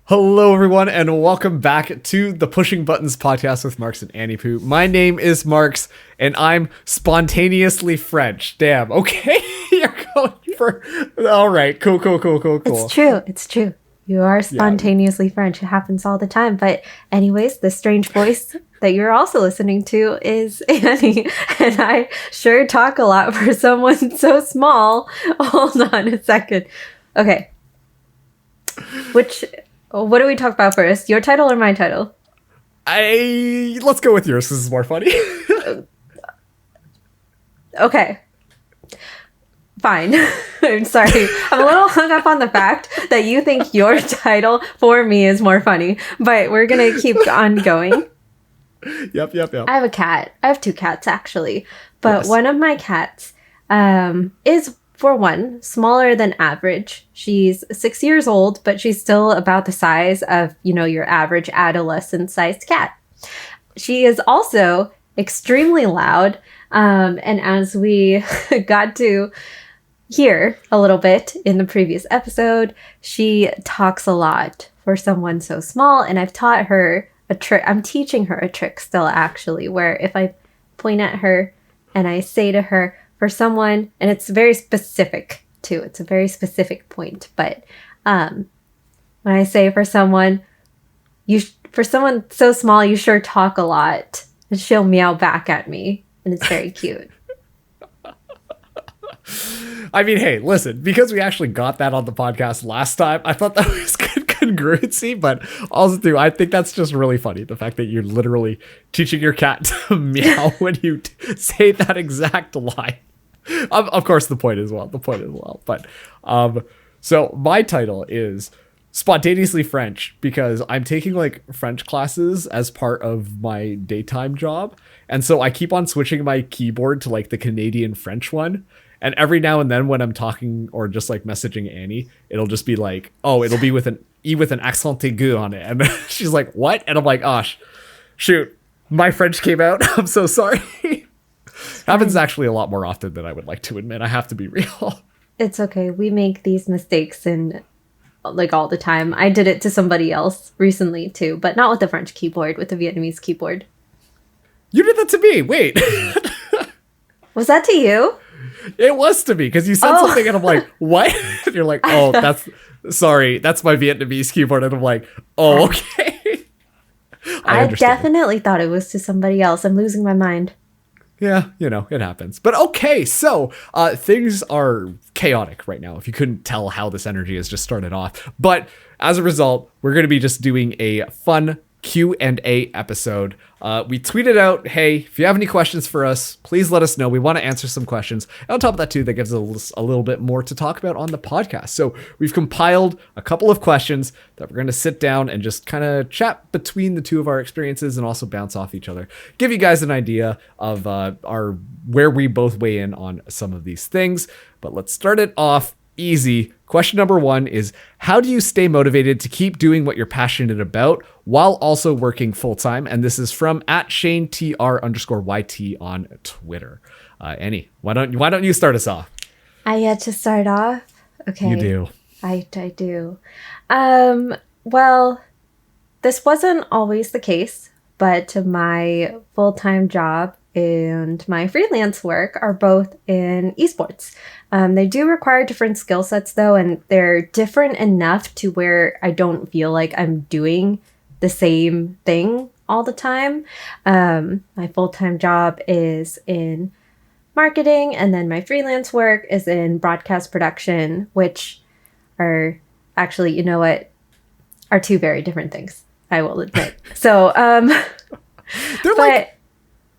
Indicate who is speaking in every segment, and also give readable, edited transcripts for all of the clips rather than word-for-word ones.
Speaker 1: Hello, everyone, and welcome back to the Pushing Buttons podcast with Marks and Anniepoo. My name is Marks, and I'm spontaneously French. Damn, okay, you're going for... All right, cool.
Speaker 2: It's true. You are spontaneously French. It happens all the time. But anyways, the strange voice that you're also listening to is Annie, and I sure talk a lot for someone so small. Hold on a second. Okay. What do we talk about first? Your title or my title?
Speaker 1: Let's go with yours. This is more funny.
Speaker 2: Okay. Fine. I'm sorry. I'm a little hung up on the fact that you think your title for me is more funny, but we're going to keep on going.
Speaker 1: Yep.
Speaker 2: I have a cat. I have two cats, actually. But
Speaker 1: Yes.
Speaker 2: One of my cats is, for one, smaller than average. She's 6 years old, but she's still about the size of, your average adolescent-sized cat. She is also extremely loud. And as we got to hear a little bit in the previous episode, she talks a lot for someone so small. And I've taught her a trick. I'm teaching her a trick still, actually, where if I point at her and I say to her, for someone, and it's very specific too, it's a very specific point, but when I say for someone so small, you sure talk a lot, and she'll meow back at me, and it's very cute.
Speaker 1: I mean, hey, listen, because we actually got that on the podcast last time, I thought that was good congruency, but also, too, I think that's just really funny, the fact that you're literally teaching your cat to meow when you say that exact line. Of course, the point as well. But, so my title is Spontaneously French because I'm taking, French classes as part of my daytime job, and so I keep on switching my keyboard to, the Canadian French one. And every now and then when I'm talking or just messaging Annie, it'll just be it'll be with an E with an accent aigu on it. And she's like, what? And I'm like, shoot, my French came out. I'm so sorry. Happens actually a lot more often than I would like to admit. I have to be real.
Speaker 2: It's okay. We make these mistakes all the time. I did it to somebody else recently too, but not with the French keyboard, with the Vietnamese keyboard.
Speaker 1: You did that to me. Wait.
Speaker 2: Was that to you?
Speaker 1: It was to me because you said something and I'm like, what? And you're like, that's my Vietnamese keyboard. And I'm like, okay.
Speaker 2: I definitely thought it was to somebody else. I'm losing my mind.
Speaker 1: Yeah, it happens. But okay, so things are chaotic right now, if you couldn't tell how this energy has just started off. But as a result, we're going to be just doing a fun Q&A episode. We tweeted out, hey, if you have any questions for us, please let us know. We want to answer some questions. And on top of that, too, that gives us a little bit more to talk about on the podcast. So we've compiled a couple of questions that we're going to sit down and just kind of chat between the two of our experiences and also bounce off each other. Give you guys an idea of where we both weigh in on some of these things. But let's start it off easy. Question number 1 is, how do you stay motivated to keep doing what you're passionate about while also working full-time? And this is from @ShaneTR_YT on Twitter. Annie, why don't you start us off?
Speaker 2: I get to start off? Okay.
Speaker 1: You do.
Speaker 2: I do. Well, this wasn't always the case, but my full-time job and my freelance work are both in esports. They do require different skill sets, though, and they're different enough to where I don't feel like I'm doing the same thing all the time. My full-time job is in marketing, and then my freelance work is in broadcast production, which are actually, are two very different things, I will admit. So,
Speaker 1: they're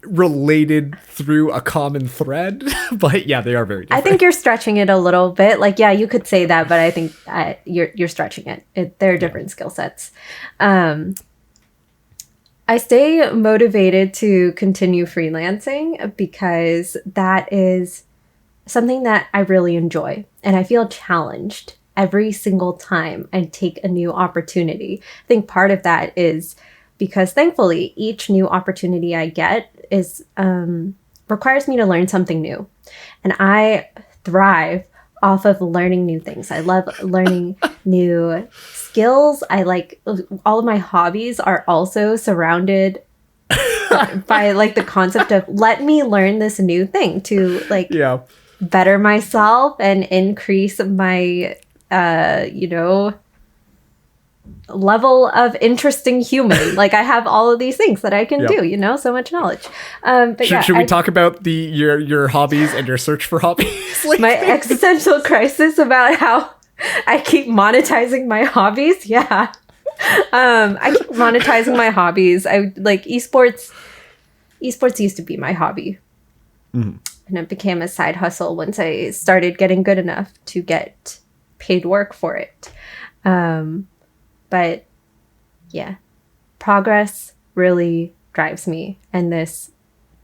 Speaker 1: related through a common thread, but yeah, they are very different.
Speaker 2: I think you're stretching it a little bit. You could say that, but I think you're stretching it. They're different skill sets. I stay motivated to continue freelancing because that is something that I really enjoy, and I feel challenged every single time I take a new opportunity. I think part of that is because thankfully each new opportunity I get is requires me to learn something new, and I thrive off of learning new things. I love learning new skills. I like all of my hobbies are also surrounded by like the concept of let me learn this new thing to like better myself and increase my level of interesting human. Like I have all of these things that I can do, so much knowledge. But
Speaker 1: should we talk about your hobbies and your search for hobbies?
Speaker 2: My existential crisis about how I keep monetizing my hobbies. Yeah. I keep monetizing my hobbies. I like esports. Esports used to be my hobby. And it became a side hustle once I started getting good enough to get paid work for it. But yeah, progress really drives me. And this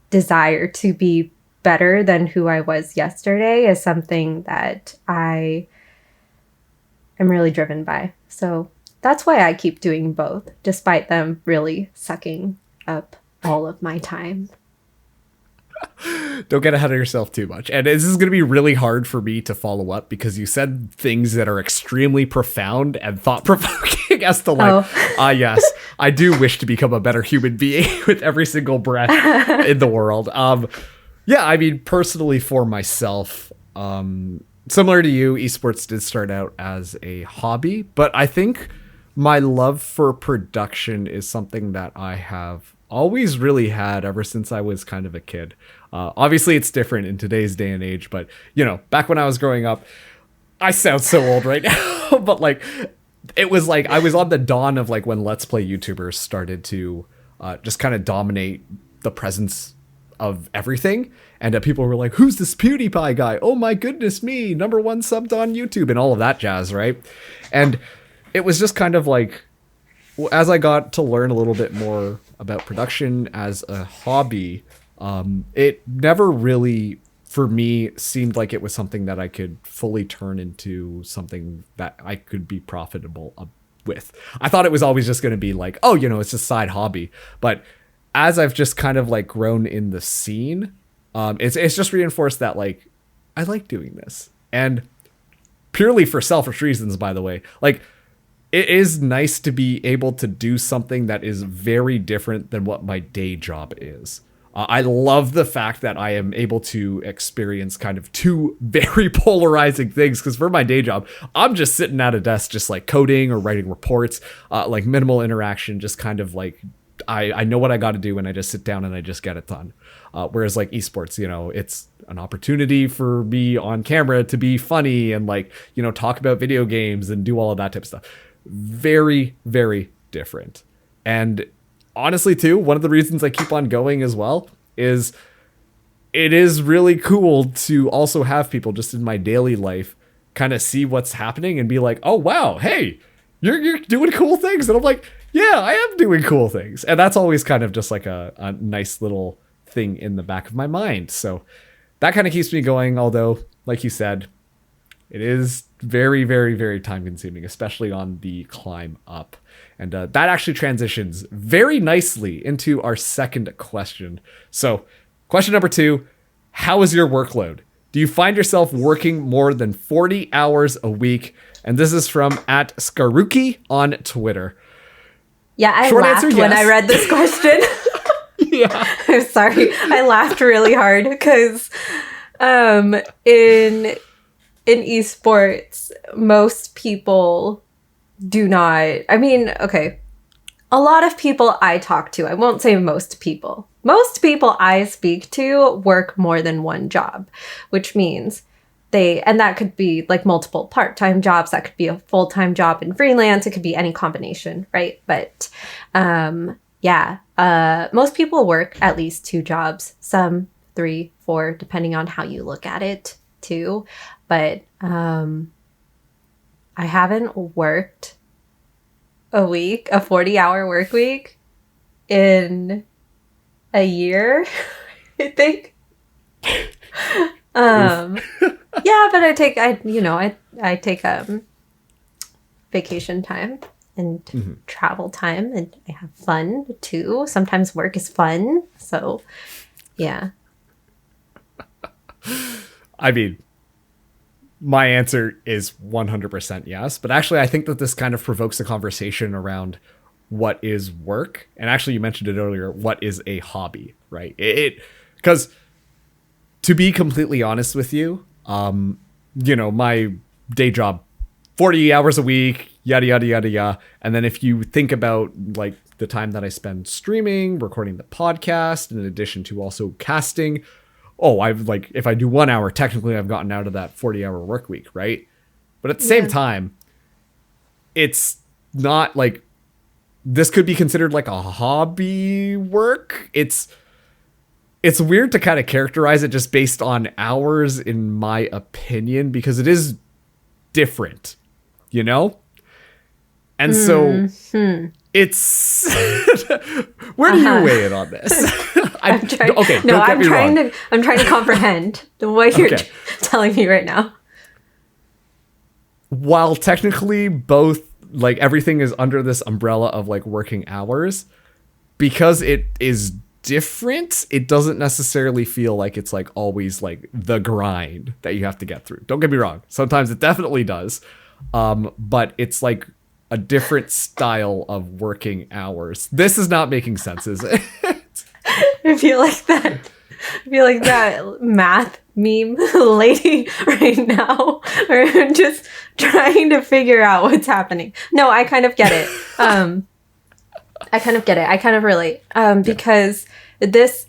Speaker 2: desire to be better than who I was yesterday is something that I am really driven by. So that's why I keep doing both, despite them really sucking up all of my time.
Speaker 1: Don't get ahead of yourself too much. And this is going to be really hard for me to follow up because you said things that are extremely profound and thought-provoking as to like, yes, I do wish to become a better human being with every single breath in the world. Yeah, I mean, personally for myself, similar to you, esports did start out as a hobby, but I think my love for production is something that I have always really had ever since I was kind of a kid. Obviously, it's different in today's day and age, but, back when I was growing up, I sound so old right now, but like, it was like I was on the dawn of like when Let's Play YouTubers started to just kind of dominate the presence of everything. And people were like, who's this PewDiePie guy? Oh my goodness me, #1 subbed on YouTube and all of that jazz, right? And it was just kind of like, as I got to learn a little bit more about production as a hobby, it never really, for me, seemed like it was something that I could fully turn into something that I could be profitable with. I thought it was always just going to be like, oh, it's a side hobby. But as I've just kind of like grown in the scene, it's just reinforced that like, I like doing this. And purely for selfish reasons, by the way, like, it is nice to be able to do something that is very different than what my day job is. I love the fact that I am able to experience kind of two very polarizing things, because for my day job, I'm just sitting at a desk just like coding or writing reports, like minimal interaction, just kind of like I know what I got to do and I just sit down and I just get it done. Whereas like esports, it's an opportunity for me on camera to be funny and like, talk about video games and do all of that type of stuff. Very, very different. And honestly, too, one of the reasons I keep on going as well is it is really cool to also have people just in my daily life kind of see what's happening and be like, oh, wow, hey, you're doing cool things. And I'm like, yeah, I am doing cool things. And that's always kind of just like a nice little thing in the back of my mind. So that kind of keeps me going. Although, like you said, it is very, very, very time consuming, especially on the climb up. And that actually transitions very nicely into our second question. So question number 2, how is your workload? Do you find yourself working more than 40 hours a week? And this is from @Skaruki on Twitter.
Speaker 2: Yeah, I laughed when I read this question.
Speaker 1: Yeah.
Speaker 2: I'm sorry. I laughed really hard because in esports, most people do not. I mean, okay. A lot of people I talk to, I won't say most people. Most people I speak to work more than one job, which means and that could be like multiple part-time jobs. That could be a full-time job in freelance. It could be any combination, right? But most people work at least 2 jobs, some 3, 4, depending on how you look at it too. But I haven't worked a 40-hour work week in a year, I think. Yeah, but I take vacation time and travel time, and I have fun too. Sometimes work is fun, so yeah.
Speaker 1: I mean, my answer is 100% yes. But actually, I think that this kind of provokes a conversation around what is work. And actually, you mentioned it earlier. What is a hobby, right? Because to be completely honest with you, my day job, 40 hours a week, yada, yada, yada, yada. And then if you think about like the time that I spend streaming, recording the podcast, in addition to also casting, if I do 1 hour, technically I've gotten out of that 40-hour work week, right? But at the same time, it's not like this could be considered like a hobby work. It's weird to kind of characterize it just based on hours, in my opinion, because it is different, And so it's where do you weigh in on this?
Speaker 2: I'm trying to comprehend what you're telling me right now.
Speaker 1: While technically both, like, everything is under this umbrella of like working hours, because it is different, it doesn't necessarily feel like it's like always like the grind that you have to get through. Don't get me wrong. Sometimes it definitely does. But it's like a different style of working hours. This is not making sense, is it?
Speaker 2: I feel like that math meme lady right now. We're just trying to figure out what's happening. No, I kind of get it. I kind of relate. Because it's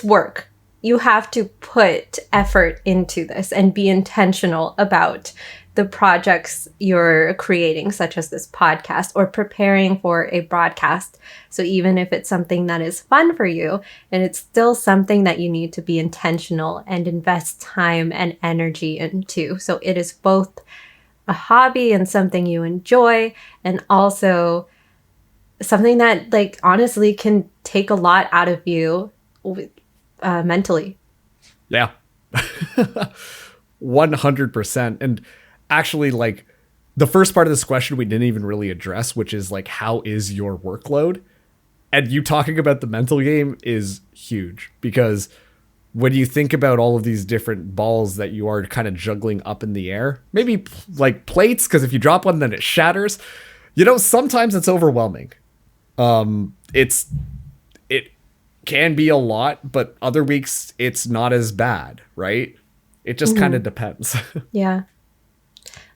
Speaker 2: work. You have to put effort into this and be intentional about the projects you're creating, such as this podcast, or preparing for a broadcast. So even if it's something that is fun for you, and it's still something that you need to be intentional and invest time and energy into. So it is both a hobby and something you enjoy, and also something that, like, honestly can take a lot out of you mentally.
Speaker 1: Yeah. 100%. And actually, like, the first part of this question we didn't even really address, which is like, how is your workload? And you talking about the mental game is huge, because when you think about all of these different balls that you are kind of juggling up in the air, maybe like plates, because if you drop one, then it shatters. Sometimes it's overwhelming. It can be a lot, but other weeks it's not as bad, right? It just kind of depends.
Speaker 2: Yeah.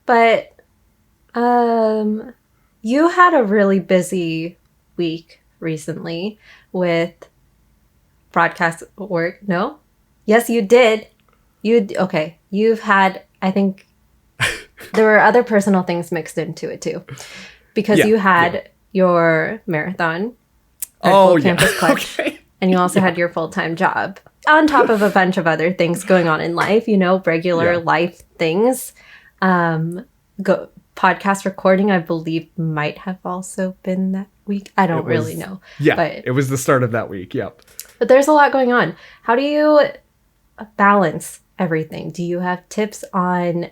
Speaker 2: But you had a really busy week recently with broadcast work. No? Yes, you did. Okay. You've had, I think there were other personal things mixed into it too. Because you had your marathon. Campus Clutch. Okay. And you also had your full-time job on top of a bunch of other things going on in life, regular life things. Podcast recording, I believe, might have also been that week. I don't really know.
Speaker 1: Yeah, but it was the start of that week. Yep.
Speaker 2: But there's a lot going on. How do you balance everything? Do you have tips on,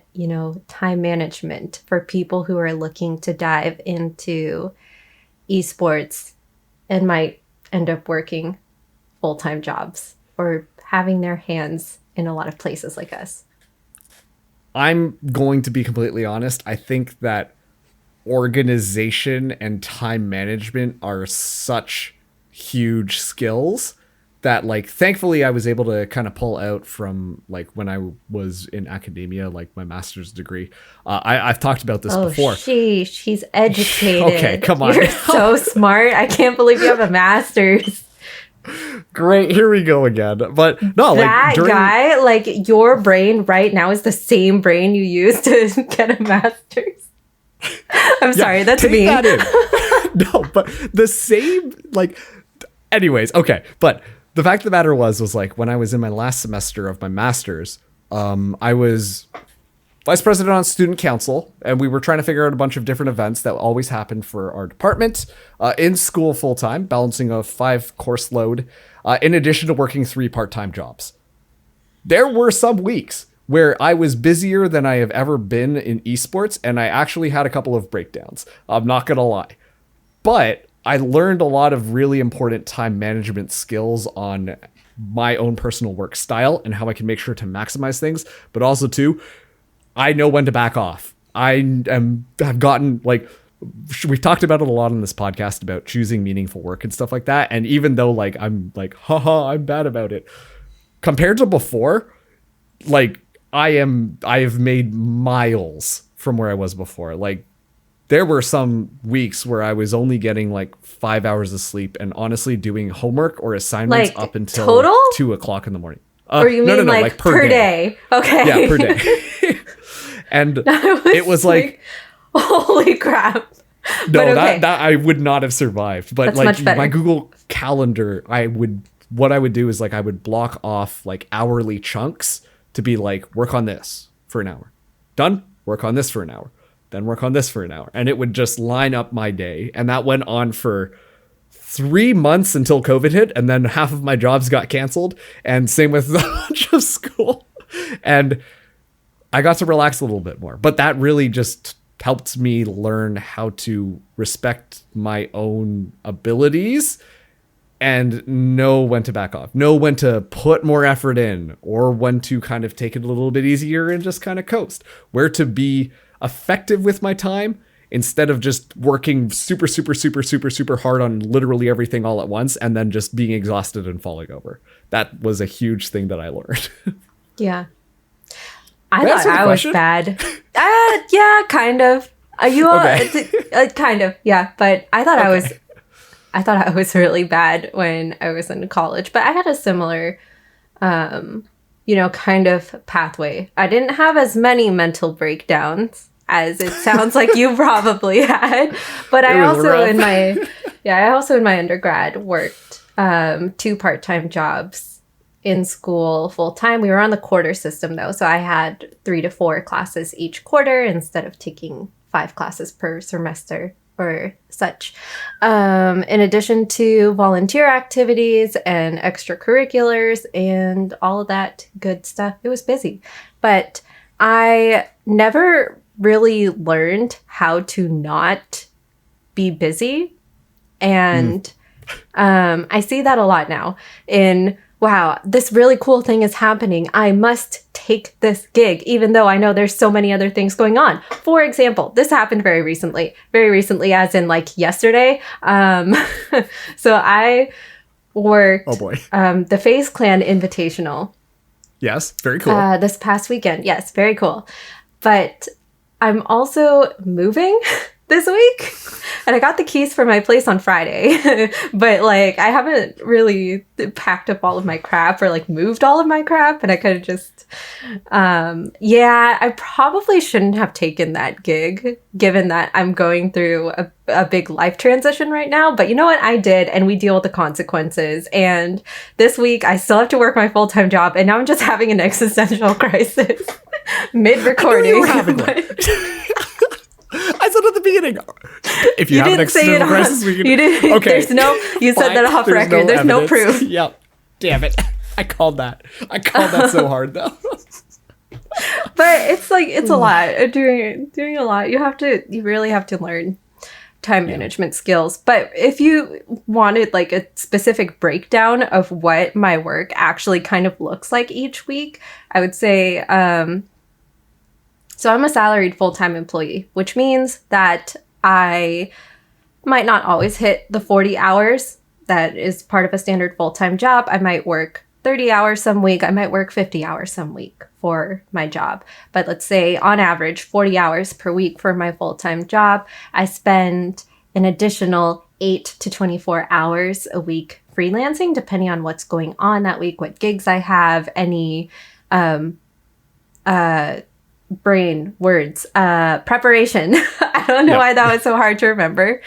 Speaker 2: time management for people who are looking to dive into esports and might end up working full-time jobs or having their hands in a lot of places like us?
Speaker 1: I'm going to be completely honest. I think that organization and time management are such huge skills that, like, thankfully I was able to kind of pull out from, like, when I was in academia, like my master's degree. I've talked about this before.
Speaker 2: She's educated.
Speaker 1: Okay, come on.
Speaker 2: You're so smart. I can't believe you have a master's.
Speaker 1: Great, here we go again. But no,
Speaker 2: that guy, like, your brain right now is the same brain you used to get a master's. I'm sorry, that's me.
Speaker 1: That in. No, but the same, like, anyways, okay. But the fact of the matter was like, when I was in my last semester of my master's, I was vice president on student council, and we were trying to figure out a bunch of different events that always happened for our department in school full-time, balancing a 5-course load, in addition to working 3 part-time jobs. There were some weeks where I was busier than I have ever been in esports, and I actually had a couple of breakdowns. I'm not going to lie. But I learned a lot of really important time management skills on my own personal work style and how I can make sure to maximize things, but also too, I know when to back off. I've gotten like, we've talked about it a lot on this podcast about choosing meaningful work and stuff like that. And even though like I'm like, haha, I'm bad about it, compared to before, like I have made miles from where I was before. Like there were some weeks where I was only getting like 5 hours of sleep and honestly doing homework or assignments
Speaker 2: Like
Speaker 1: up until
Speaker 2: total?
Speaker 1: 2:00 in the morning.
Speaker 2: Or you mean
Speaker 1: no,
Speaker 2: like per day? Okay.
Speaker 1: Yeah, per day. And it was like,
Speaker 2: holy crap.
Speaker 1: no,
Speaker 2: okay.
Speaker 1: that I would not have survived. But
Speaker 2: That's
Speaker 1: like
Speaker 2: much better.
Speaker 1: my Google Calendar, what I would do is like I would block off like hourly chunks to be like, work on this for an hour. Done? Work on this for an hour. Then work on this for an hour. And it would just line up my day. And that went on for 3 months until COVID hit. And then half of my jobs got canceled. And same with a bunch of school. And I got to relax a little bit more. But that really just helped me learn how to respect my own abilities and know when to back off, know when to put more effort in, or when to kind of take it a little bit easier and just kind of coast, where to be effective with my time instead of just working super, super, super, super, super hard on literally everything all at once and then just being exhausted and falling over. That was a huge thing that I learned.
Speaker 2: Yeah. I thought I was bad. Yeah, kind of. You all,
Speaker 1: Okay.
Speaker 2: kind of, yeah. But I thought I was really bad when I was in college. But I had a similar, kind of pathway. I didn't have as many mental breakdowns as it sounds like you probably had. But I also in my undergrad worked 2 part-time jobs in school full time. We were on the quarter system though, so I had 3 to 4 classes each quarter instead of taking 5 classes per semester or such. In addition to volunteer activities and extracurriculars and all of that good stuff, it was busy. But I never really learned how to not be busy. And I see that a lot now in, wow, this really cool thing is happening. I must take this gig, even though I know there's so many other things going on. For example, this happened very recently as in like yesterday. So I worked the FaZe Clan Invitational.
Speaker 1: Yes, very cool.
Speaker 2: This past weekend. Yes, very cool. But I'm also moving this week. And I got the keys for my place on Friday. But like I haven't really packed up all of my crap or like moved all of my crap. And I could have just I probably shouldn't have taken that gig given that I'm going through a big life transition right now. But you know what? I did, and we deal with the consequences. And this week I still have to work my full-time job, and now I'm just having an existential crisis mid-recording.
Speaker 1: I said at the beginning, if you have an existential crisis, we can...
Speaker 2: You didn't.
Speaker 1: Okay.
Speaker 2: You said that off record. There's no proof.
Speaker 1: Yep. Damn it. I called that so hard though.
Speaker 2: But it's like, it's a lot. Doing a lot. You really have to learn time management skills. But if you wanted like a specific breakdown of what my work actually kind of looks like each week, I would say, so I'm a salaried full-time employee, which means that I might not always hit the 40 hours that is part of a standard full-time job. I might work 30 hours some week. I might work 50 hours some week for my job. But let's say on average, 40 hours per week for my full-time job. I spend an additional 8 to 24 hours a week freelancing, depending on what's going on that week, what gigs I have, any preparation. I don't know why that was so hard to remember.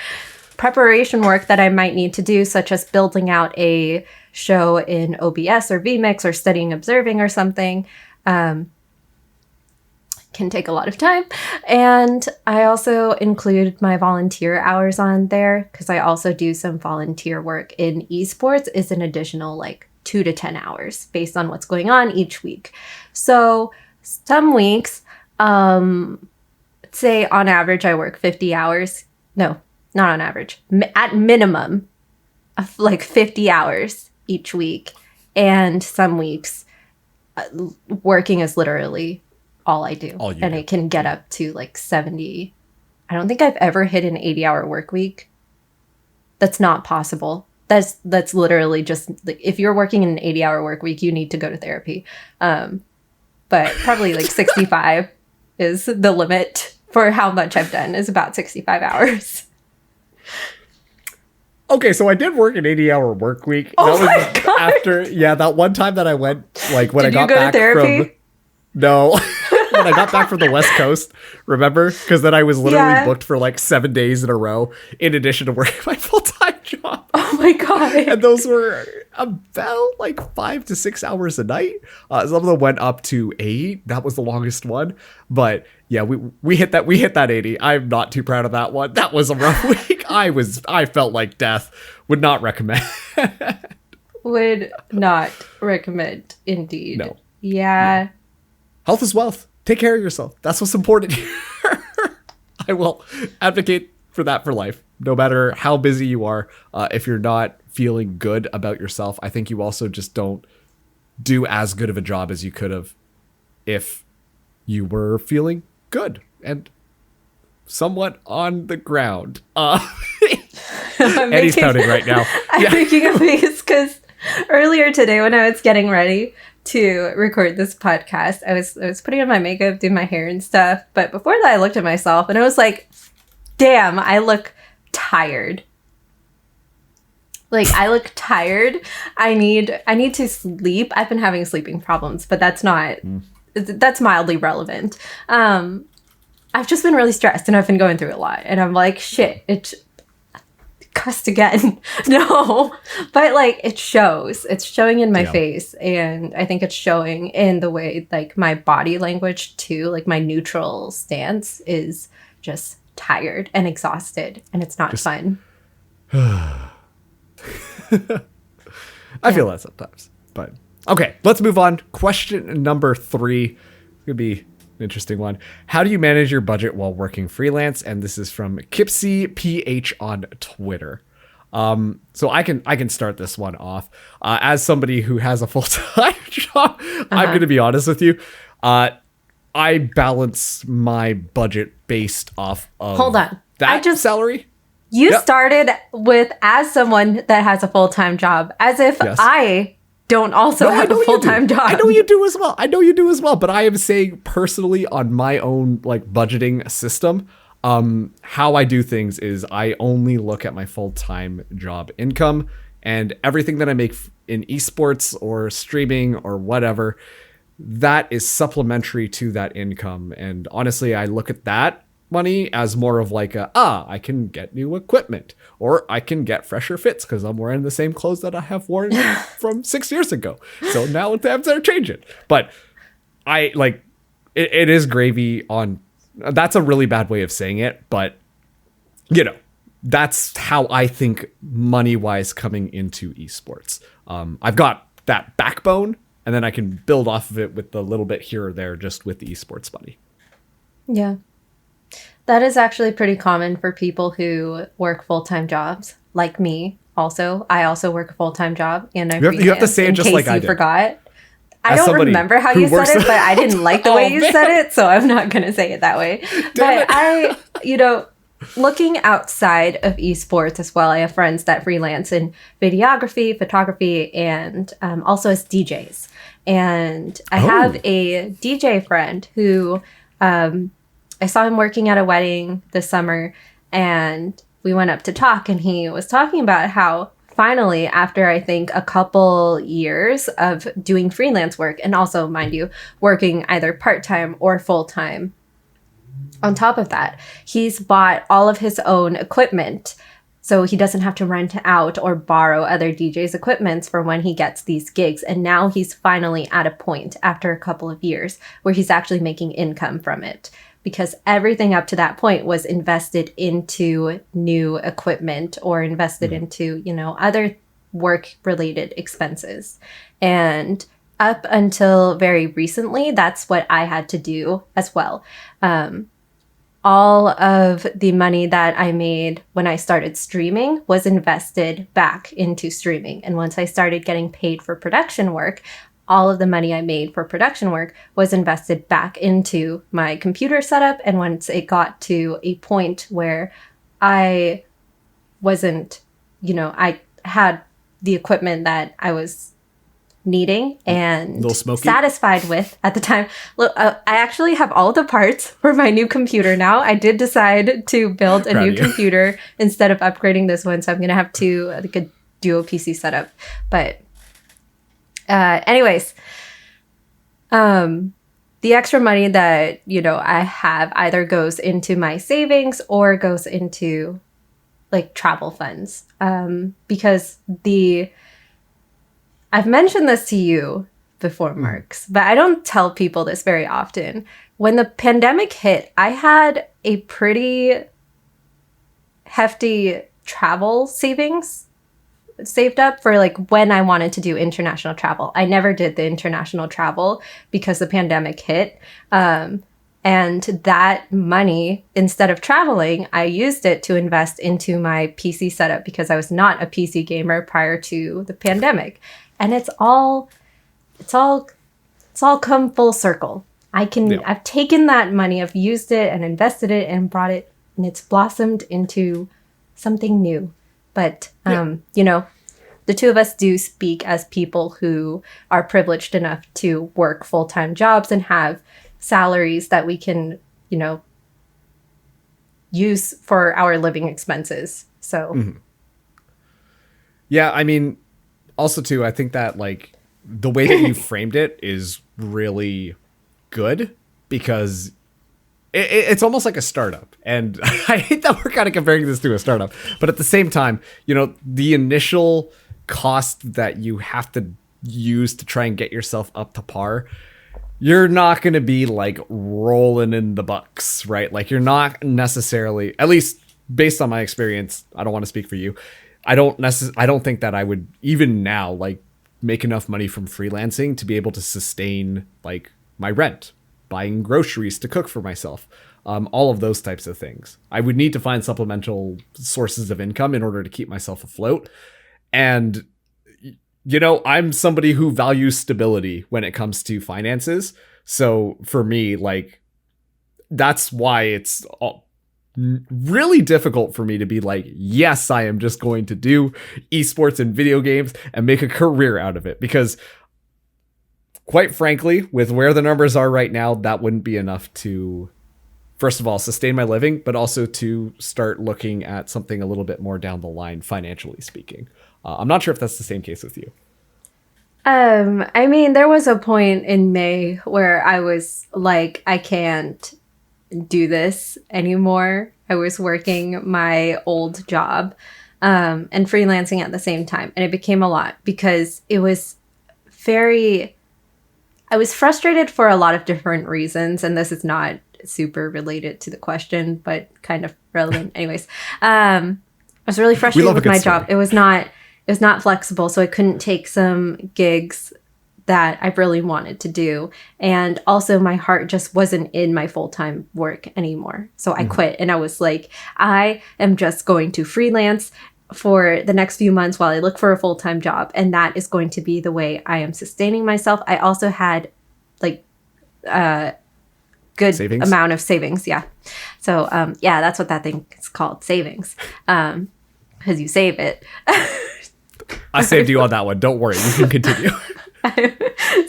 Speaker 2: Preparation work that I might need to do, such as building out a show in OBS or vMix or studying observing or something, can take a lot of time. And I also include my volunteer hours on there because I also do some volunteer work in esports. Is an additional like 2 to 10 hours based on what's going on each week. So some weeks, say on average, I work 50 hours. No, not on average. At minimum of like 50 hours each week. And some weeks working is literally all I do.
Speaker 1: All you
Speaker 2: and
Speaker 1: do.
Speaker 2: it can get up to like 70. I don't think I've ever hit an 80-hour work week. That's not possible. That's literally just like, if you're working in an 80-hour work week, you need to go to therapy. But probably like 65 is the limit for how much I've done, is about 65 hours.
Speaker 1: Okay, so I did work an 80-hour work week.
Speaker 2: Oh
Speaker 1: that
Speaker 2: my
Speaker 1: was
Speaker 2: God.
Speaker 1: after that one time that I went, like when
Speaker 2: Did
Speaker 1: I
Speaker 2: you
Speaker 1: got
Speaker 2: go to
Speaker 1: back
Speaker 2: therapy?
Speaker 1: from no. When I got back from the West Coast, remember? Because then I was literally booked for like 7 days in a row, in addition to working my full-time job.
Speaker 2: Oh my God.
Speaker 1: And those were about like 5 to 6 hours a night. Some of them went up to 8. That was the longest one. But yeah, we hit that 80. I'm not too proud of that one. That was a rough week. I felt like death. Would not recommend.
Speaker 2: Would not recommend, indeed.
Speaker 1: No.
Speaker 2: Yeah.
Speaker 1: Health is wealth. Take care of yourself. That's what's important here. I will advocate for that for life. No matter how busy you are, if you're not feeling good about yourself, I think you also just don't do as good of a job as you could have if you were feeling good and somewhat on the ground. Eddie's pouting right now.
Speaker 2: I'm making a face because earlier today when I was getting ready to record this podcast, I was putting on my makeup, doing my hair and stuff. But before that, I looked at myself and I was like, damn, I look tired. Like, I look tired. I need to sleep. I've been having sleeping problems, but that's mildly relevant. I've just been really stressed and I've been going through a lot. And I'm like, shit, it's cussed again. No, but like it shows. It's showing in my face. And I think it's showing in the way like my body language too. Like my neutral stance is just tired and exhausted. And it's not fun.
Speaker 1: I feel that sometimes. But okay, let's move on. Question number 3. Could be an interesting one. How do you manage your budget while working freelance? And this is from Kipsy PH on Twitter. So I can start this one off. As somebody who has a full-time job, I'm going to be honest with you. I balance my budget based off of
Speaker 2: Hold on.
Speaker 1: that salary.
Speaker 2: You started with as someone that has a full-time job, as if I don't also have a full-time job.
Speaker 1: I know you do as well. But I am saying personally on my own like budgeting system, how I do things is I only look at my full-time job income, and everything that I make in esports or streaming or whatever, that is supplementary to that income. And honestly, I look at that money as more of like I can get new equipment, or I can get fresher fits because I'm wearing the same clothes that I have worn from 6 years ago. So now they're changing. But I like it is gravy on. That's a really bad way of saying it, but you know, that's how I think money wise coming into esports. I've got that backbone, and then I can build off of it with a little bit here or there just with the esports money.
Speaker 2: Yeah. That is actually pretty common for people who work full-time jobs, like me. Also, I also work a full-time job, and I
Speaker 1: you have to say it just like I did.
Speaker 2: Forgot. I don't remember how you said it, but I didn't like the way you said it, so I'm not going to say it that way. But I, looking outside of esports as well, I have friends that freelance in videography, photography, and also as DJs. And I have a DJ friend who I saw him working at a wedding this summer, and we went up to talk, and he was talking about how finally, after I think a couple years of doing freelance work, and also, mind you, working either part-time or full-time, on top of that, he's bought all of his own equipment. So he doesn't have to rent out or borrow other DJs' equipments for when he gets these gigs. And now he's finally at a point after a couple of years where he's actually making income from it, because everything up to that point was invested into new equipment or invested into, other work-related expenses. And up until very recently, that's what I had to do as well. All of the money that I made when I started streaming was invested back into streaming. And once I started getting paid for production work, all of the money I made for production work was invested back into my computer setup. And once it got to a point where I wasn't, I had the equipment that I was needing and satisfied with at the time. Look, I actually have all the parts for my new computer now. I did decide to build a new computer instead of upgrading this one. So I'm going to have a dual PC setup. But anyways, the extra money that, I have either goes into my savings or goes into like travel funds. Because I've mentioned this to you before, Marks, but I don't tell people this very often. When the pandemic hit, I had a pretty hefty travel savings saved up for like when I wanted to do international travel. I never did the international travel because the pandemic hit. And that money, instead of traveling, I used it to invest into my PC setup because I was not a PC gamer prior to the pandemic. And it's all come full circle. I've taken that money, I've used it and invested it and brought it, and it's blossomed into something new. But, the two of us do speak as people who are privileged enough to work full-time jobs and have salaries that we can, use for our living expenses. So,
Speaker 1: yeah, I mean, also too, I think that like the way that you framed it is really good because it's almost like a startup. And I hate that we're kind of comparing this to a startup, but at the same time, the initial cost that you have to use to try and get yourself up to par, you're not going to be like rolling in the bucks, right? Like you're not necessarily, at least based on my experience, I don't want to speak for you. I don't think that I would even now like make enough money from freelancing to be able to sustain like my rent, buying groceries to cook for myself, all of those types of things. I would need to find supplemental sources of income in order to keep myself afloat. And, I'm somebody who values stability when it comes to finances. So for me, like, that's why it's really difficult for me to be like, yes, I am just going to do esports and video games and make a career out of it. Because quite frankly, with where the numbers are right now, that wouldn't be enough to, first of all, sustain my living, but also to start looking at something a little bit more down the line, financially speaking. I'm not sure if that's the same case with you.
Speaker 2: I mean, there was a point in May where I was like, I can't do this anymore. I was working my old job and freelancing at the same time. And it became a lot because I was frustrated for a lot of different reasons. And this is not super related to the question, but kind of relevant. Anyways, I was really frustrated with my job. It was not flexible, so I couldn't take some gigs that I really wanted to do. And also my heart just wasn't in my full-time work anymore. So I quit and I was like, I am just going to freelance for the next few months while I look for a full-time job. And that is going to be the way I am sustaining myself. I also had like good amount of savings. Yeah. So that's what that thing is called, savings. Because you save it.
Speaker 1: I saved you on that one. Don't worry. You can continue.
Speaker 2: I'm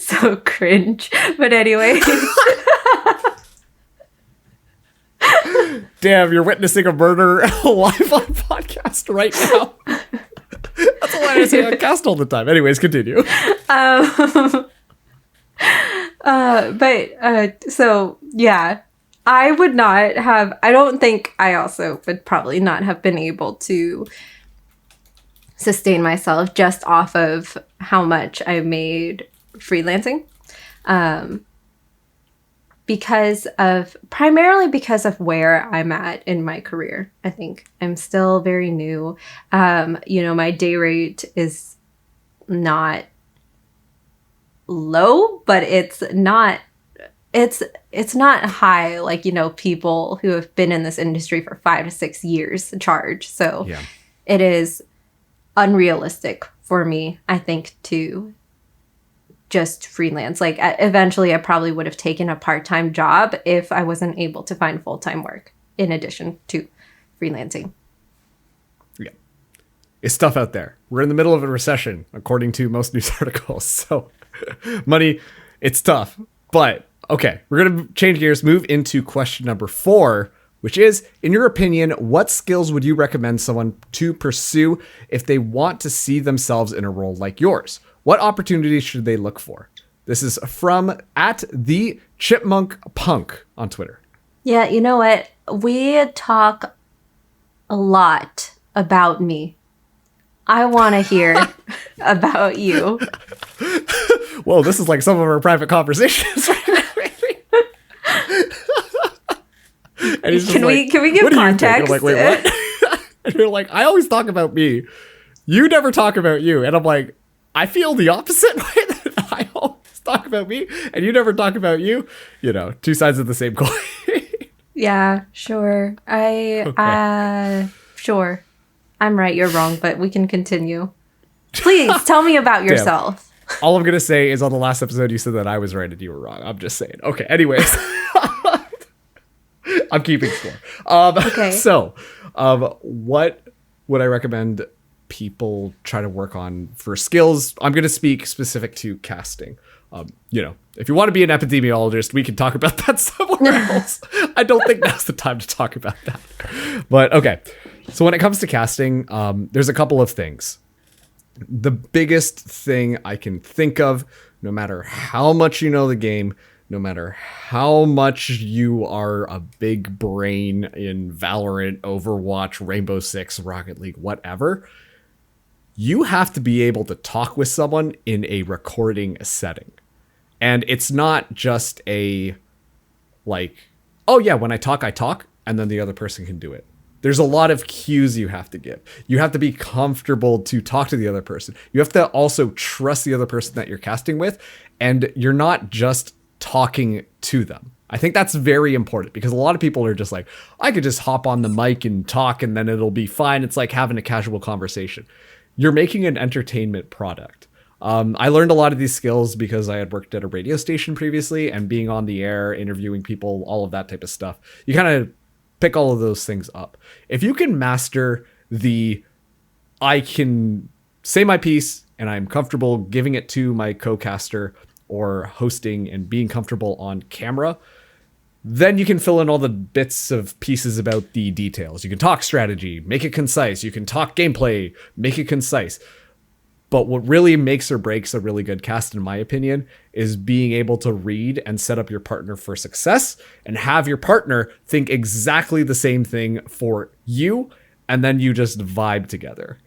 Speaker 2: so cringe. But anyway.
Speaker 1: Damn, you're witnessing a murder live on podcast right now. That's why I say on cast all the time. Anyways, continue. So yeah, I don't think I also would probably not have been able to sustain myself just off of how much I made freelancing. Primarily because of where I'm at in my career. I think I'm still very new. My day rate is not low, but it's not high like, people who have been in this industry for 5 to 6 years charge. So yeah. It is unrealistic for me, I think, to
Speaker 2: just freelance. Like eventually I probably would have taken a part-time job if I wasn't able to find full-time work in addition to freelancing.
Speaker 1: Yeah. It's tough out there. We're in the middle of a recession, according to most news articles. So money, it's tough. But okay, we're going to change gears, move into question number 4, which is, in your opinion, what skills would you recommend someone to pursue if they want to see themselves in a role like yours? What opportunities should they look for? This is from @the_chipmunk_punk on Twitter.
Speaker 2: Yeah, you know what? We talk a lot about me. I want to hear about you.
Speaker 1: Whoa, this is like some of our private conversations right now. And he's just
Speaker 2: Can we give context?
Speaker 1: I'm like, wait, what? And you're like, I always talk about me. You never talk about you. And I'm like, I feel the opposite way. That I always talk about me and you never talk about you. You know, two sides of the same coin.
Speaker 2: Yeah, sure. Sure. I'm right, you're wrong, but we can continue. Please tell me about yourself.
Speaker 1: All I'm going to say is on the last episode, you said that I was right and you were wrong. I'm just saying. Okay. Anyways, I'm keeping score. Okay. So, what would I recommend people try to work on for skills? I'm going to speak specific to casting. You know, if you want to be an epidemiologist, we can talk about that somewhere else. I don't think now's the time to talk about that. But okay. So when it comes to casting, there's a couple of things. The biggest thing I can think of, no matter how much you know the game, no matter how much you are a big brain in Valorant, Overwatch, Rainbow Six, Rocket League, whatever, you have to be able to talk with someone in a recording setting. And it's not just a, like, oh yeah, when I talk, and then the other person can do it. There's a lot of cues you have to give. You have to be comfortable to talk to the other person. You have to also trust the other person that you're casting with, and you're not just talking to them. I think that's very important because a lot of people are just like, I could just hop on the mic and talk and then it'll be fine. It's like having a casual conversation. You're making an entertainment product. I learned a lot of these skills because I had worked at a radio station previously, and being on the air, interviewing people, all of that type of stuff. You kind of pick all of those things up. If you can master I can say my piece and I'm comfortable giving it to my co-caster or hosting and being comfortable on camera, then you can fill in all the bits of pieces about the details. You can talk strategy, make it concise. You can talk gameplay, make it concise. But what really makes or breaks a really good cast, in my opinion, is being able to read and set up your partner for success and have your partner think exactly the same thing for you, and then you just vibe together.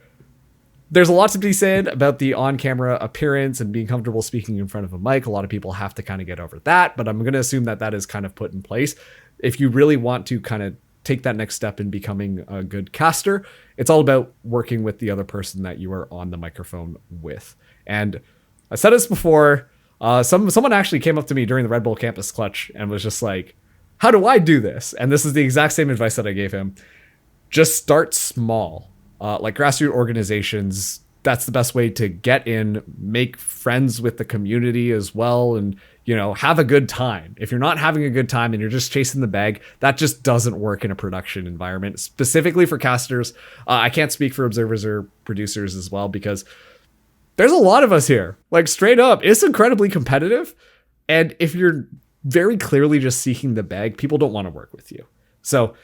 Speaker 1: There's a lot to be said about the on-camera appearance and being comfortable speaking in front of a mic. A lot of people have to kind of get over that, but I'm going to assume that is kind of put in place. If you really want to kind of take that next step in becoming a good caster, it's all about working with the other person that you are on the microphone with. And I said this before, someone actually came up to me during the Red Bull Campus Clutch and was just like, how do I do this? And this is the exact same advice that I gave him. Just start small. Like grassroots organizations, that's the best way to get in, make friends with the community as well, and, you know, have a good time. If you're not having a good time and you're just chasing the bag, that just doesn't work in a production environment, specifically for casters. I can't speak for observers or producers as well, because there's a lot of us here. Like, straight up, it's incredibly competitive. And if you're very clearly just seeking the bag, people don't want to work with you. So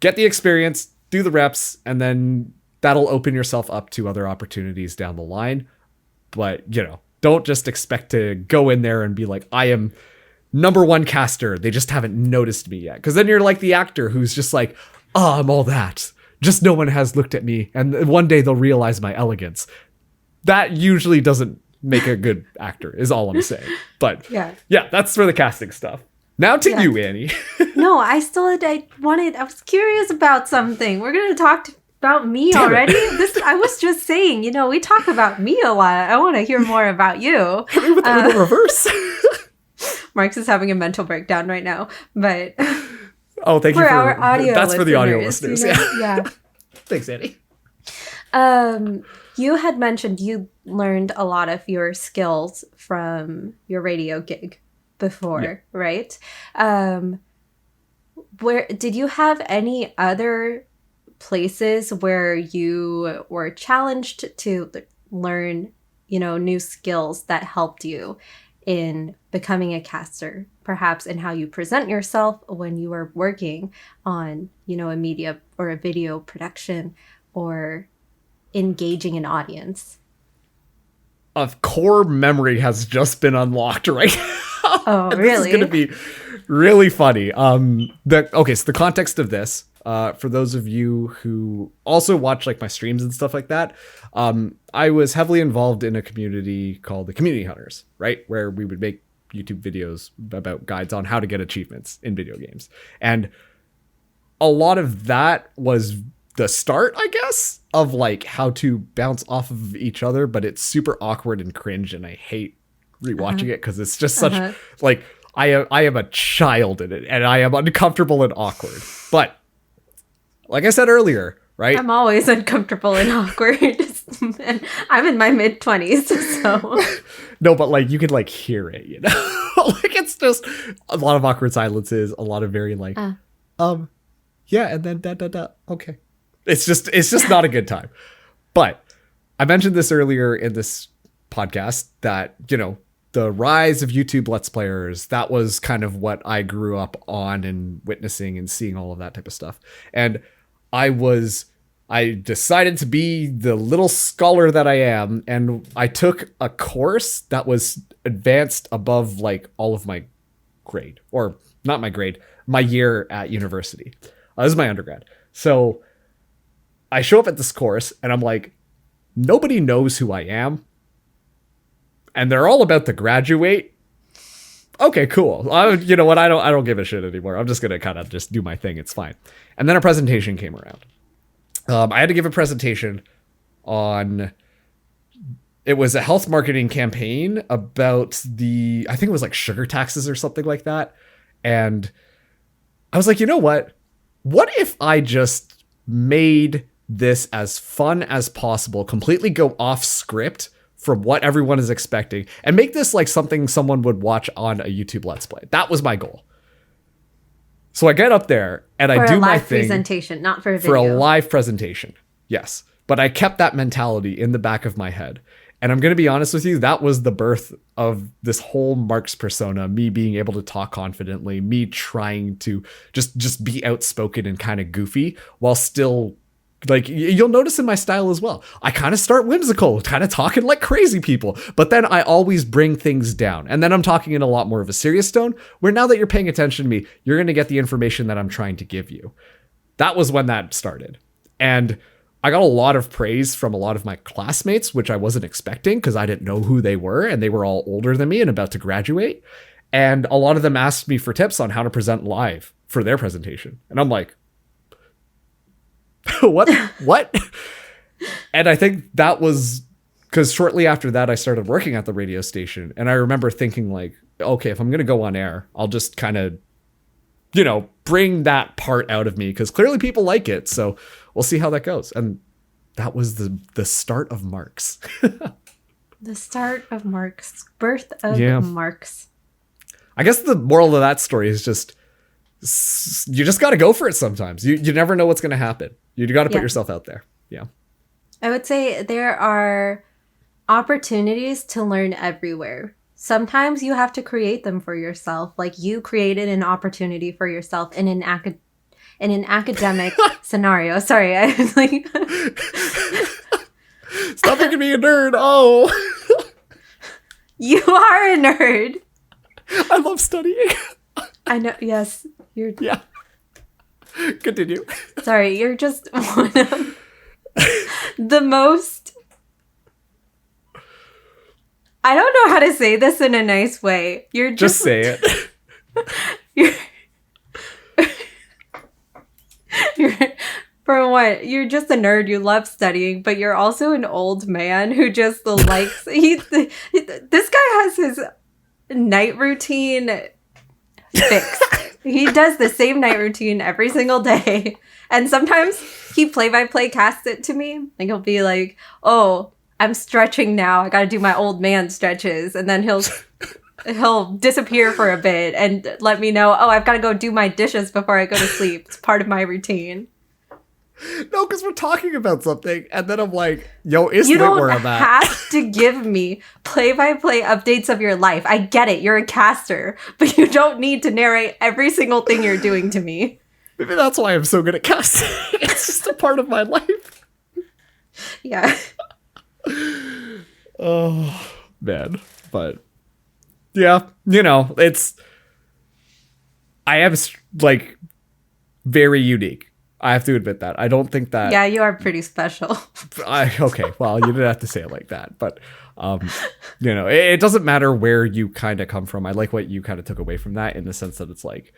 Speaker 1: get the experience, do the reps, and then that'll open yourself up to other opportunities down the line. But, you know, don't just expect to go in there and be like, I am #1 caster. They just haven't noticed me yet. Because then you're like the actor who's just like, oh, I'm all that. Just no one has looked at me. And one day they'll realize my elegance. That usually doesn't make a good actor, is all I'm saying. But yeah, that's for the casting stuff. Now to you, Annie.
Speaker 2: No, I was curious about something. We're going to talk about me already? I was just saying, you know, we talk about me a lot. I want to hear more about you.
Speaker 1: With the reverse.
Speaker 2: Marx is having a mental breakdown right now, but
Speaker 1: oh, thank you for
Speaker 2: our audio.
Speaker 1: That's for the audio listeners.
Speaker 2: You know? Yeah.
Speaker 1: Thanks, Annie.
Speaker 2: You had mentioned you learned a lot of your skills from your radio gig before, right? Where did you have any other places where you were challenged to learn, new skills that helped you in becoming a caster, perhaps in how you present yourself when you are working on, a media or a video production or engaging an audience?
Speaker 1: A core memory has just been unlocked right now.
Speaker 2: Oh,
Speaker 1: And
Speaker 2: really?
Speaker 1: This is going to be really funny. So the context of this, for those of you who also watch like my streams and stuff like that, I was heavily involved in a community called the Community Hunters, right? Where we would make YouTube videos about guides on how to get achievements in video games. And a lot of that was the start, I guess, of like how to bounce off of each other, but it's super awkward and cringe, and I hate rewatching it because it's just such like I am a child in it, and I am uncomfortable and awkward. But like I said earlier, right?
Speaker 2: I'm always uncomfortable and awkward. And I'm in my mid-20s, so.
Speaker 1: No, but like you could like hear it, like it's just a lot of awkward silences, a lot of very like, yeah, and then da. Okay. It's just not a good time. But I mentioned this earlier in this podcast that, the rise of YouTube Let's Players, that was kind of what I grew up on and witnessing and seeing all of that type of stuff. And I decided to be the little scholar that I am, and I took a course that was advanced above like all of my grade, or not my grade, my year at university. This is my undergrad. So I show up at this course and I'm like, nobody knows who I am. And they're all about to graduate. Okay, cool. You know what? I don't give a shit anymore. I'm just going to kind of just do my thing. It's fine. And then a presentation came around. I had to give a presentation on, it was a health marketing campaign about I think it was like sugar taxes or something like that. And I was like, you know what? What if I just made this as fun as possible, completely go off script from what everyone is expecting, and make this like something someone would watch on a YouTube Let's Play? That was my goal. So I get up there and I do my thing. For a live
Speaker 2: presentation, not for a video.
Speaker 1: For a live presentation, yes. But I kept that mentality in the back of my head. And I'm going to be honest with you, that was the birth of this whole Mark's persona, me being able to talk confidently, me trying to just be outspoken and kind of goofy while still, like, you'll notice in my style as well, I kind of start whimsical, kind of talking like crazy people, but then I always bring things down. And then I'm talking in a lot more of a serious tone, where now that you're paying attention to me, you're going to get the information that I'm trying to give you. That was when that started. And I got a lot of praise from a lot of my classmates, which I wasn't expecting because I didn't know who they were, and they were all older than me and about to graduate. And a lot of them asked me for tips on how to present live for their presentation. And I'm like, what? And I think that was because shortly after that, I started working at the radio station. And I remember thinking like, okay, if I'm going to go on air, I'll just kind of, bring that part out of me because clearly people like it. So we'll see how that goes. And that was the start of Mark's.
Speaker 2: The start of Mark's. Birth of Mark's.
Speaker 1: I guess the moral of that story is just, you just got to go for it sometimes. You never know what's going to happen. You got to put yourself out there. Yeah.
Speaker 2: I would say there are opportunities to learn everywhere. Sometimes you have to create them for yourself. Like you created an opportunity for yourself in an academic scenario. Sorry, I was like...
Speaker 1: Stop making me a nerd. Oh.
Speaker 2: You are a nerd.
Speaker 1: I love studying.
Speaker 2: I know. Yes.
Speaker 1: Yeah. Continue.
Speaker 2: Sorry, you're just one of the most... I don't know how to say this in a nice way. You're
Speaker 1: just say it.
Speaker 2: For one, you're just a nerd. You love studying, but you're also an old man who just likes... This guy has his night routine fixed. He does the same night routine every single day. And sometimes he play-by-play casts it to me. Like, he'll be like, oh, I'm stretching now. I got to do my old man stretches. And then he'll disappear for a bit and let me know, oh, I've got to go do my dishes before I go to sleep. It's part of my routine.
Speaker 1: No, because we're talking about something, and then I'm like, yo, is
Speaker 2: You
Speaker 1: lit where I'm
Speaker 2: don't
Speaker 1: at?
Speaker 2: have to give me play-by-play updates of your life. I get it. You're a caster. But you don't need to narrate every single thing you're doing to me.
Speaker 1: Maybe that's why I'm so good at casting. It's just a part of my life.
Speaker 2: Yeah.
Speaker 1: Oh, man. But, yeah, you know, I am, like, very unique. I have to admit that. I don't think that...
Speaker 2: Yeah, you are pretty special.
Speaker 1: Okay, well, you didn't have to say it like that. But, you know, it doesn't matter where you kind of come from. I like what you kind of took away from that in the sense that it's like,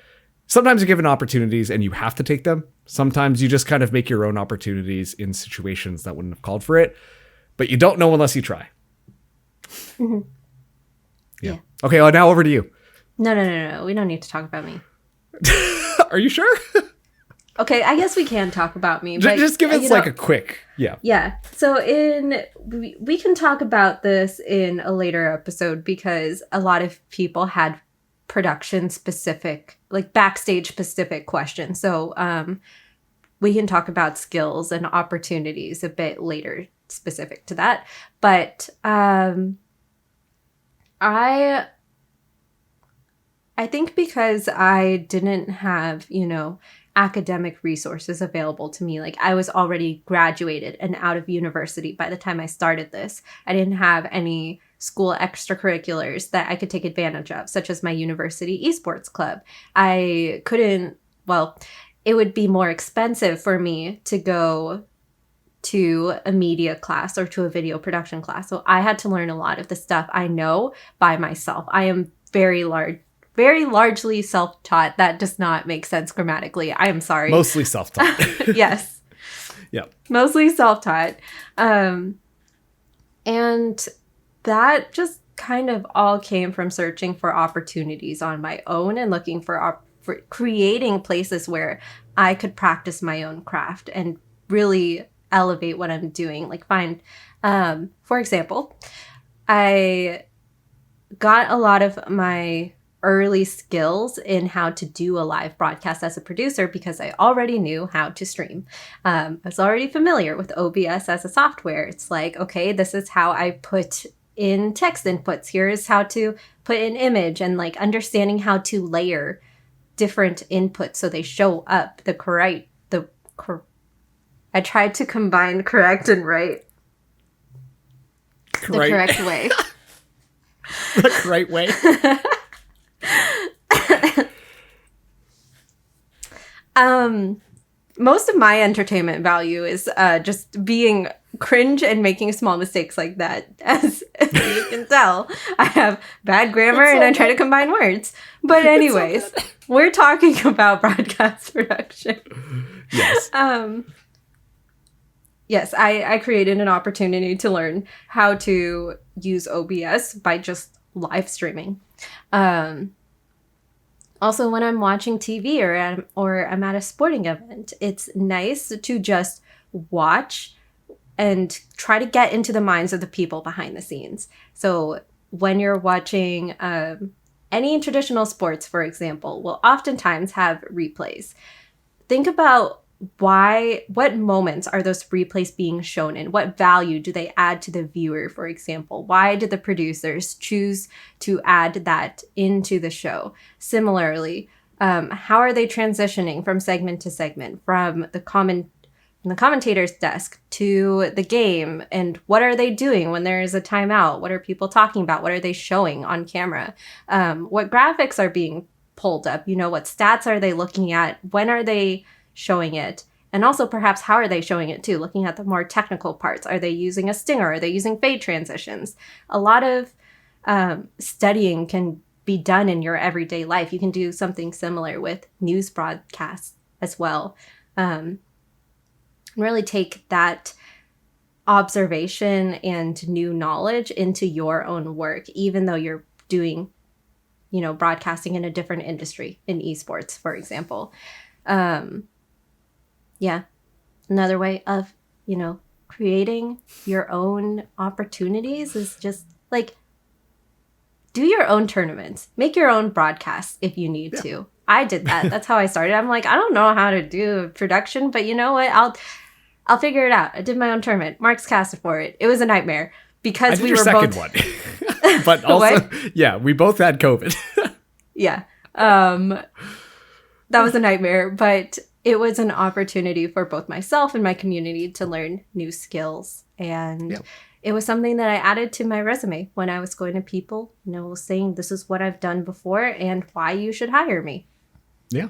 Speaker 1: sometimes you're given opportunities and you have to take them. Sometimes you just kind of make your own opportunities in situations that wouldn't have called for it. But you don't know unless you try.
Speaker 2: Mm-hmm.
Speaker 1: Yeah. Okay, well, now over to you.
Speaker 2: No. We don't need to talk about me.
Speaker 1: Are you sure?
Speaker 2: Okay, I guess we can talk about me. But,
Speaker 1: just give us like a quick, yeah.
Speaker 2: Yeah. So we can talk about this in a later episode because a lot of people had production specific, like backstage specific questions. So we can talk about skills and opportunities a bit later specific to that. But I think because I didn't have, academic resources available to me. Like, I was already graduated and out of university by the time I started this. I didn't have any school extracurriculars that I could take advantage of, such as my university esports club. I couldn't, it would be more expensive for me to go to a media class or to a video production class. So I had to learn a lot of the stuff I know by myself. I am very largely self-taught. That does not make sense grammatically. I am sorry.
Speaker 1: Mostly self-taught.
Speaker 2: Yes.
Speaker 1: Yeah.
Speaker 2: Mostly self-taught. And that just kind of all came from searching for opportunities on my own and looking for creating places where I could practice my own craft and really elevate what I'm doing. Like for example, I got a lot of my early skills in how to do a live broadcast as a producer because I already knew how to stream. I was already familiar with OBS as a software. It's like, okay, this is how I put in text inputs. Here's how to put in image, and like understanding how to layer different inputs so they show up I tried to combine correct and right. The correct way.
Speaker 1: The correct way.
Speaker 2: Most of my entertainment value is just being cringe and making small mistakes like that. As you can tell, I have bad grammar and I try to combine words. But anyways, we're talking about broadcast production.
Speaker 1: Yes.
Speaker 2: Yes, I created an opportunity to learn how to use OBS by just live streaming. Also, when I'm watching TV or I'm at a sporting event, it's nice to just watch and try to get into the minds of the people behind the scenes. So when you're watching any traditional sports, for example, will oftentimes have replays. Think about what moments are those replays being shown in? What value do they add to the viewer, for example? Why did the producers choose to add that into the show? Similarly, how are they transitioning from segment to segment, from the commentator's desk to the game? And what are they doing when there is a timeout? What are people talking about? What are they showing on camera? What graphics are being pulled up? What stats are they looking at? When are they showing it? And also perhaps how are they showing it too? Looking at the more technical parts. Are they using a stinger? Are they using fade transitions? A lot of studying can be done in your everyday life. You can do something similar with news broadcasts as well. And really take that observation and new knowledge into your own work, even though you're doing broadcasting in a different industry in esports, for example. Yeah. Another way of, creating your own opportunities is just like, do your own tournaments, make your own broadcasts if you need to. I did that. That's how I started. I'm like, I don't know how to do production, but you know what? I'll figure it out. I did my own tournament. Mark's casted for it. It was a nightmare because we were
Speaker 1: second
Speaker 2: both
Speaker 1: one. But also, yeah, we both had COVID.
Speaker 2: Yeah. That was a nightmare, but it was an opportunity for both myself and my community to learn new skills. And it was something that I added to my resume when I was going to people, saying this is what I've done before and why you should hire me.
Speaker 1: Yeah.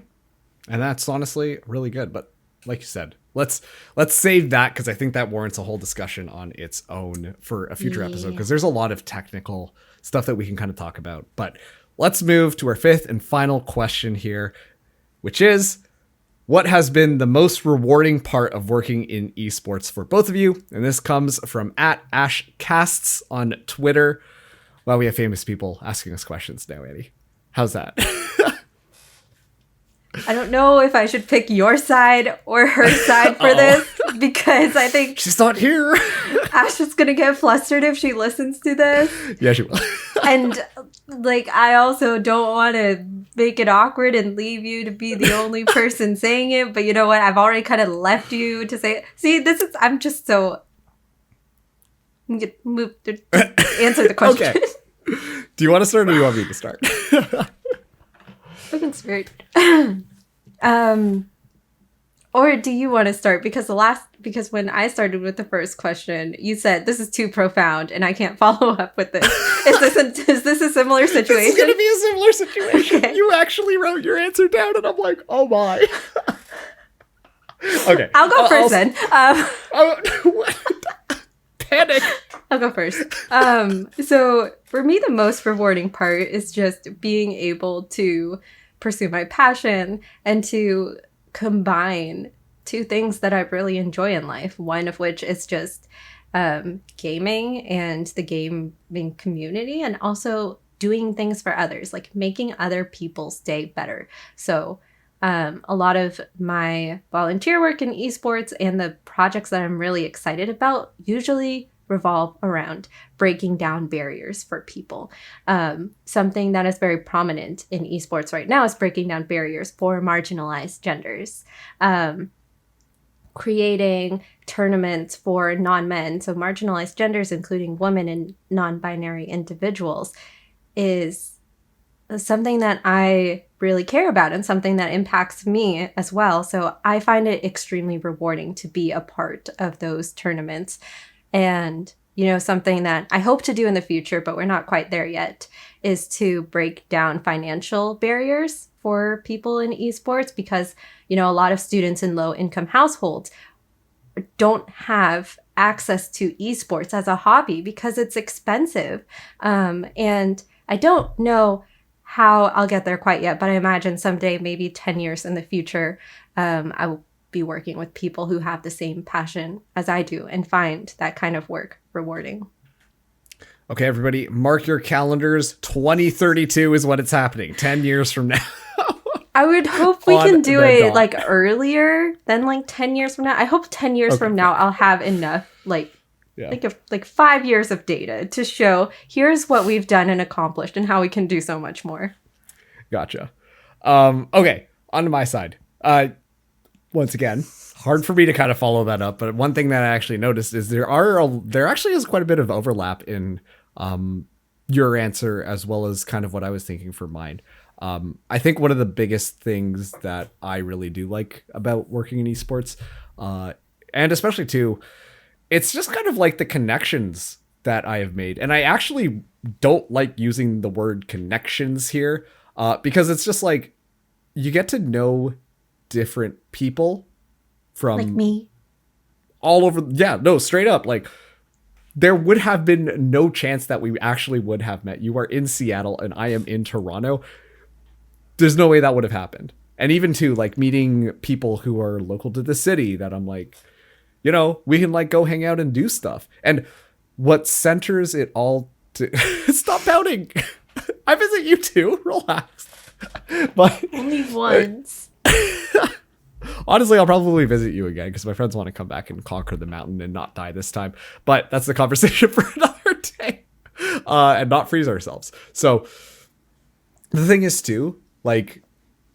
Speaker 1: And that's honestly really good. But like you said, let's save that, because I think that warrants a whole discussion on its own for a future episode, because there's a lot of technical stuff that we can kind of talk about. But let's move to our fifth and final question here, which is, what has been the most rewarding part of working in esports for both of you? And this comes from @AshCasts on Twitter. Well, we have famous people asking us questions now, Annie. How's that?
Speaker 2: I don't know if I should pick your side or her side for this, because I think
Speaker 1: she's not here.
Speaker 2: Ash is going to get flustered if she listens to this.
Speaker 1: Yeah, she will.
Speaker 2: And I also don't want to make it awkward and leave you to be the only person saying it. But you know what? I've already kind of left you to say it. See, I'm just so... Move to answer the question.
Speaker 1: Okay. Do you want to start, or do you want me to start?
Speaker 2: Fucking spirit. Or do you want to start? Because when I started with the first question, you said this is too profound and I can't follow up with this. Is this a similar situation?
Speaker 1: This is going to be a similar situation.
Speaker 2: Okay.
Speaker 1: You actually wrote your answer down, and I'm like, oh my. Okay.
Speaker 2: I'll go first then.
Speaker 1: Panic.
Speaker 2: I'll go first. So for me, the most rewarding part is just being able to pursue my passion and to combine two things that I really enjoy in life. One of which is just gaming and the gaming community, and also doing things for others, like making other people's day better. So a lot of my volunteer work in esports and the projects that I'm really excited about usually revolve around breaking down barriers for people. Something that is very prominent in esports right now is breaking down barriers for marginalized genders. Creating tournaments for non-men, so marginalized genders, including women and non-binary individuals, is something that I really care about and something that impacts me as well. So I find it extremely rewarding to be a part of those tournaments. And, something that I hope to do in the future, but we're not quite there yet, is to break down financial barriers for people in esports, because, a lot of students in low income households don't have access to esports as a hobby because it's expensive. And I don't know how I'll get there quite yet, but I imagine someday, maybe 10 years in the future, I will be working with people who have the same passion as I do and find that kind of work rewarding.
Speaker 1: Okay, everybody, mark your calendars. 2032 is when it's happening. 10 years from now.
Speaker 2: I would hope we can do it earlier than 10 years from now. I hope 10 years from now I'll have enough 5 years of data to show here's what we've done and accomplished and how we can do so much more. Gotcha.
Speaker 1: Okay, on to my side. Once again, hard for me to kind of follow that up, but one thing that I actually noticed is there actually is quite a bit of overlap in your answer as well as kind of what I was thinking for mine. I think one of the biggest things that I really do like about working in esports, and especially too, it's just kind of like the connections that I have made. And I actually don't like using the word connections here, because it's just like you get to know different people from
Speaker 2: like me
Speaker 1: all over. Yeah, no, straight up. Like, there would have been no chance that we actually would have met. You are in Seattle and I am in Toronto. There's no way that would have happened. And even too, meeting people who are local to the city that I'm like, we can go hang out and do stuff. And what centers it all to stop pouting. I visit you too. Relax. But
Speaker 2: Only once.
Speaker 1: honestly, I'll probably visit you again because my friends want to come back and conquer the mountain and not die this time. But that's the conversation for another day. And not freeze ourselves. So the thing is too, like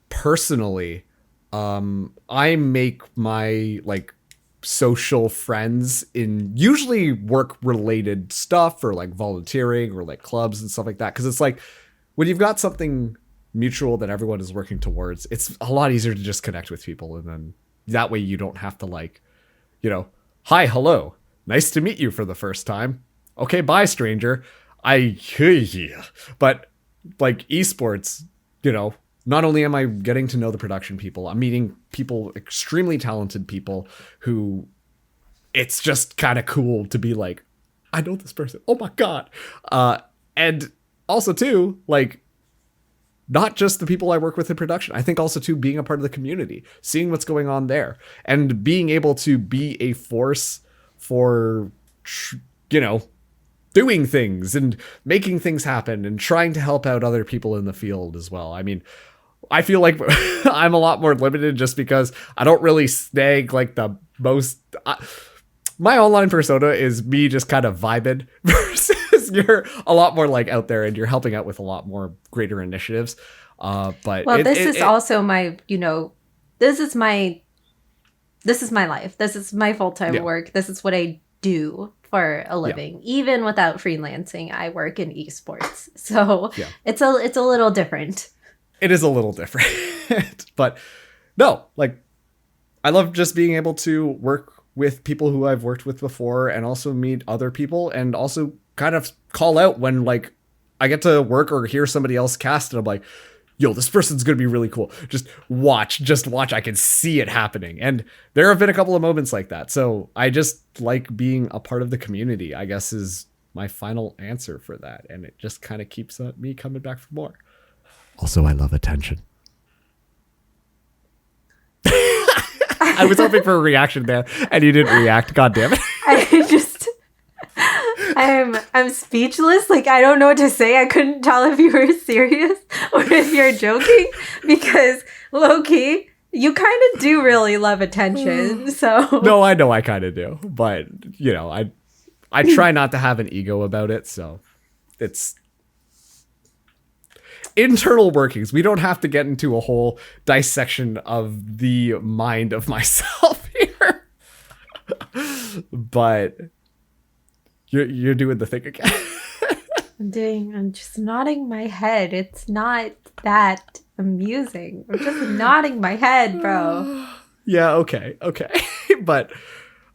Speaker 1: personally, I make my like social friends in usually work related stuff or like volunteering or like clubs and stuff like that. Cause it's like when you've got something mutual that everyone is working towards, it's a lot easier to just connect with people. And then that way you don't have to like, you know, hi, hello, nice to meet you for the first time. Okay, bye, stranger. I hear you. But like esports, you know, not only am I getting to know the production people, I'm meeting people, extremely talented people who it's just kind of cool to be like, I know this person. Oh my God. And also too, like, not just the people I work with in production. I think also too, being a part of the community, seeing what's going on there and being able to be a force for, you know, doing things and making things happen and trying to help out other people in the field as well. I mean, I feel like I'm a lot more limited just because I don't really snag like the most. My online persona is me just kind of vibing versus you're a lot more like out there and you're helping out with a lot more greater initiatives. But
Speaker 2: well, this is also my, you know, this is my life. This is my full-time work. This is what I do for a living. Even without freelancing, I work in esports. So it's a little different.
Speaker 1: It is a little different, but no, like I love just being able to work with people who I've worked with before and also meet other people and also kind of call out when like I get to work or hear somebody else cast and I'm like, yo, this person's going to be really cool. Just watch. I can see it happening. And there have been a couple of moments like that. So I just like being a part of the community, I guess is my final answer for that. And it just kind of keeps me coming back for more. Also, I love attention. I was hoping for a reaction there, and you didn't react. God damn it!
Speaker 2: I'm speechless. Like I don't know what to say. I couldn't tell if you were serious or if you're joking because low key, you kind of do really love attention. So
Speaker 1: no, I know I kind of do, but you know, I try not to have an ego about it. So it's internal workings. We don't have to get into a whole dissection of the mind of myself here. But you're doing the thing again.
Speaker 2: I'm just nodding my head. It's not that amusing. I'm just nodding my head, bro.
Speaker 1: Yeah, okay. But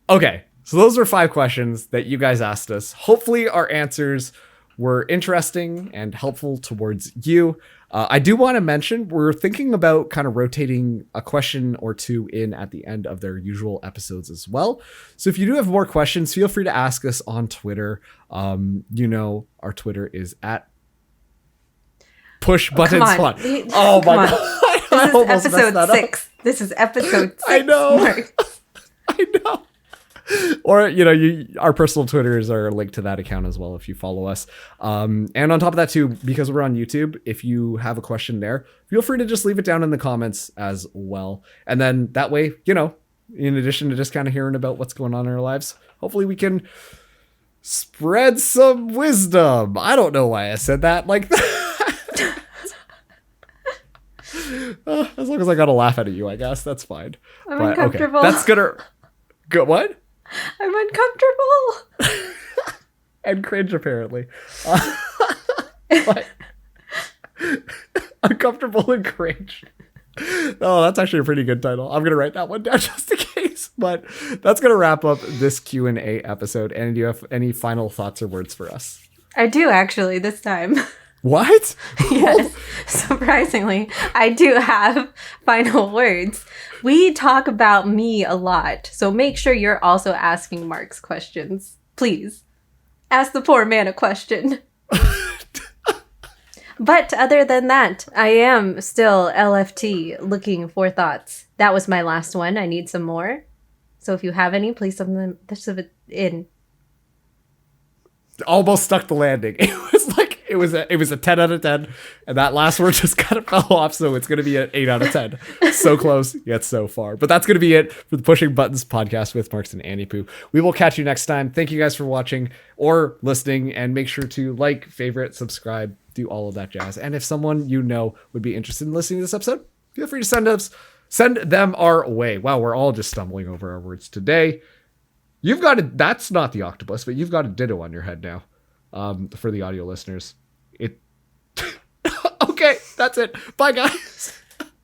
Speaker 1: okay. So those were 5 questions that you guys asked us. Hopefully our answers were interesting and helpful towards you. I do want to mention we're thinking about kind of rotating a question or two in at the end of their usual episodes as well. So if you do have more questions, feel free to ask us on Twitter. You know, our Twitter is at pushbuttonspot. Oh my God.
Speaker 2: This is episode 6. This is episode 6.
Speaker 1: I know. I know. Or, you know, our personal Twitters are linked to that account as well if you follow us. And on top of that, too, because we're on YouTube, if you have a question there, feel free to just leave it down in the comments as well. And then that way, you know, in addition to just kind of hearing about what's going on in our lives, hopefully we can spread some wisdom. I don't know why I said that like that. As long as I got to laugh at you, I guess that's fine.
Speaker 2: I'm uncomfortable.
Speaker 1: Okay, that's gonna go. What?
Speaker 2: I'm uncomfortable.
Speaker 1: And cringe, apparently. But uncomfortable and cringe. Oh, that's actually a pretty good title. I'm gonna write that one down just in case. But that's gonna wrap up this Q&A episode. And do you have any final thoughts or words for us?
Speaker 2: I do actually this time.
Speaker 1: What?
Speaker 2: Yes, surprisingly, I do have final words. We talk about me a lot, so make sure you're also asking Mark's questions. Please, ask the poor man a question. But other than that, I am still LFT looking for thoughts. That was my last one. I need some more. So if you have any, please send them in.
Speaker 1: Almost stuck the landing. It was like It was a 10 out of 10, and that last word just kind of fell off, so it's going to be an 8 out of 10. So close, yet so far. But that's going to be it for the Pushing Buttons podcast with Marks and Anniepoo. We will catch you next time. Thank you guys for watching or listening, and make sure to like, favorite, subscribe, do all of that jazz. And if someone you know would be interested in listening to this episode, feel free to send them our way. Wow, we're all just stumbling over our words today. You've got that's not the octopus, but you've got a ditto on your head now. For the audio listeners. Okay, that's it. Bye, guys.